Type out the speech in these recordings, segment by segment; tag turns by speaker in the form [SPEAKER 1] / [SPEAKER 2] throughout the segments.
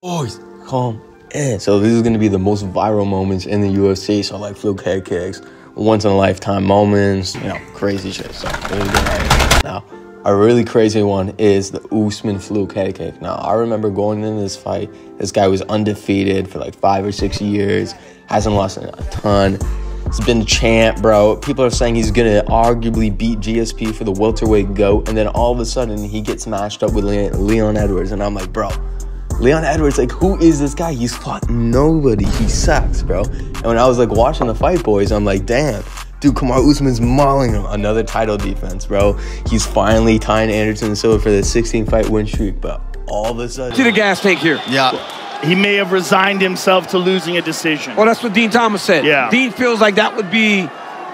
[SPEAKER 1] Boys, calm in. So this is going to be the most viral moments in the UFC. So like fluke head kicks, once in a lifetime moments, you know, crazy shit. So now, a really crazy one is the Usman fluke head kick. Now, I remember going into this fight, this guy was undefeated for like 5 or 6 years, hasn't lost a ton. He's been champ, bro. People are saying he's going to arguably beat GSP for the welterweight GOAT. And then all of a sudden, he gets matched up with Leon Edwards. And I'm like, bro, Leon Edwards, like, who is this guy? He's fought nobody. He sucks, bro. And when I was, like, watching the fight, boys, I'm like, damn. Dude, Kamaru Usman's mauling him. Another title defense, bro. He's finally tying Anderson Silva for the 16-fight win streak. But all of a sudden...
[SPEAKER 2] See the gas tank here.
[SPEAKER 3] Yeah. He may have resigned himself to losing a decision.
[SPEAKER 2] Well, that's what Dean Thomas said.
[SPEAKER 3] Yeah.
[SPEAKER 2] Dean feels like that would be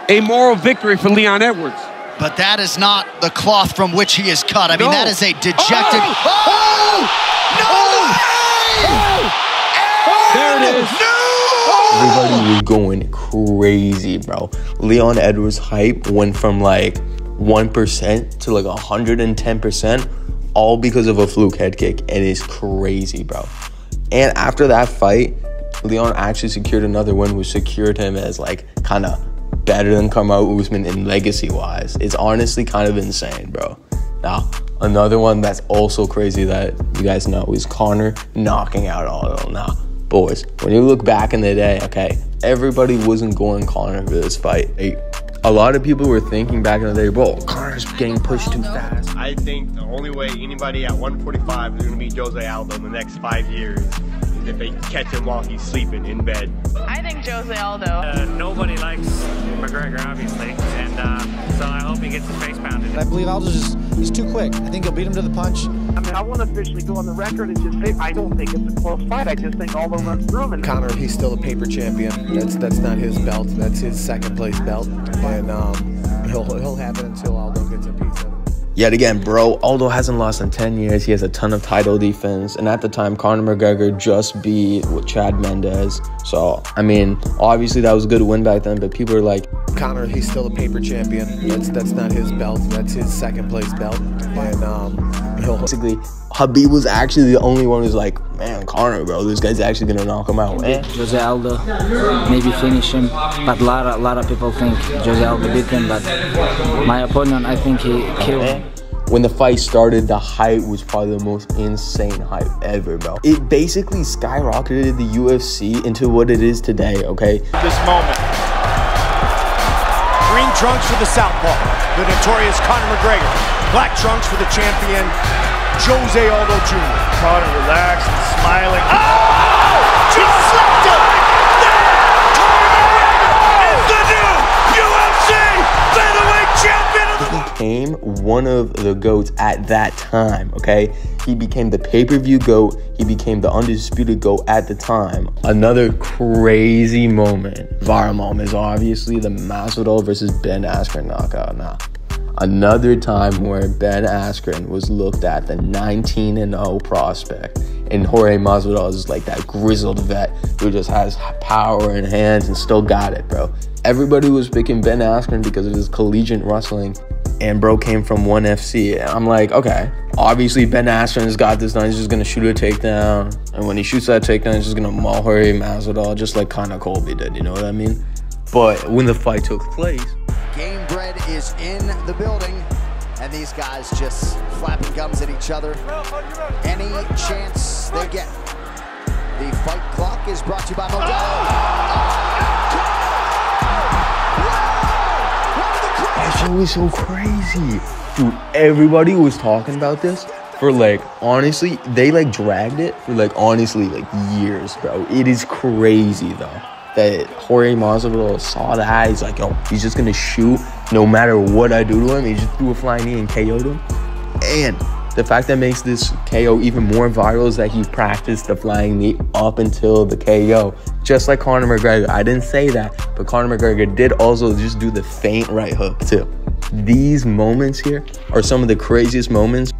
[SPEAKER 2] a moral victory for Leon Edwards.
[SPEAKER 4] But that is not the cloth from which he is cut. I mean, that is a dejected...
[SPEAKER 2] There it is.
[SPEAKER 1] Everybody was going crazy, bro. Leon Edwards' hype went from like 1% to like 110%, all because of a fluke head kick. And it's crazy, bro. And after that fight, Leon actually secured another win, which secured him as like kind of better than Kamaru Usman in legacy-wise. It's honestly kind of insane, bro. Now, another one that's also crazy that you guys know is Conor knocking out Aldo. Now, boys, when you look back in the day, okay, everybody wasn't going Conor for this fight. A lot of people were thinking back in the day, bro, Conor's getting pushed too fast.
[SPEAKER 5] I think the only way anybody at 145 is going to beat José Aldo in the next 5 years is if they catch him while he's sleeping in bed.
[SPEAKER 6] I think José Aldo.
[SPEAKER 7] Nobody likes McGregor, obviously, and so I hope he gets his face pounded.
[SPEAKER 8] I believe Aldo's he's too quick. I think he'll beat him to the punch.
[SPEAKER 9] I mean, I want to officially go on the record and just say I don't think it's a close fight. I just think Aldo runs through him. And
[SPEAKER 10] Conor, he's still a paper champion. That's not his belt. That's his second place belt, and he'll have it until Aldo gets a piece of it.
[SPEAKER 1] Yet again, bro, Aldo hasn't lost in 10 years. He has a ton of title defense. And at the time, Conor McGregor just beat Chad Mendes. So, I mean, obviously that was a good win back then, but people are like...
[SPEAKER 10] Conor, he's still a paper champion. That's not his belt. That's his second place belt. And
[SPEAKER 1] basically, Khabib was actually the only one who's like, man, Conor, bro, this guy's actually going to knock him out.
[SPEAKER 11] José Aldo, maybe finish him. But a lot of people think José Aldo beat him. But my opinion, I think he killed him.
[SPEAKER 1] When the fight started, the hype was probably the most insane hype ever, bro. It basically skyrocketed the UFC into what it is today, okay?
[SPEAKER 12] This moment. Green trunks for the southpaw, the notorious Conor McGregor. Black trunks for the champion, José Aldo Jr.
[SPEAKER 3] Conor relaxed and smiling. Oh! Just slapped him! Conor McGregor is the new UFC featherweight champion of the world!
[SPEAKER 1] He became one of the GOATs at that time, okay? He became the pay-per-view GOAT. He became the undisputed GOAT at the time. Another crazy moment, viral moment, is obviously the Masvidal versus Ben Askren knockout. Now, another time where Ben Askren was looked at the 19-0 prospect, and Jorge Masvidal is like that grizzled vet who just has power in hands and still got it, bro. Everybody was picking Ben Askren because of his collegiate wrestling, and bro came from ONE FC. And I'm like, okay, obviously Ben Askren's got this done. He's just gonna shoot a takedown, and when he shoots that takedown, he's just gonna maul Jorge Masvidal, just like Conor Colby did. You know what I mean? But when the fight took place,
[SPEAKER 4] Game Bread is in the building, and these guys just flapping gums at each other any chance they get. The fight clock is brought to you by Modelo.
[SPEAKER 1] that shit was so crazy. Dude, everybody was talking about this for like, honestly, they like dragged it for like, honestly, like years, bro. It is crazy though that Jorge Masvidal saw that. He's like, yo, he's just gonna shoot no matter what I do to him. He just threw a flying knee and KO'd him. And the fact that makes this KO even more viral is that he practiced the flying knee up until the KO, just like Conor McGregor. I didn't say that, but Conor McGregor did also just do the feint right hook too. These moments here are some of the craziest moments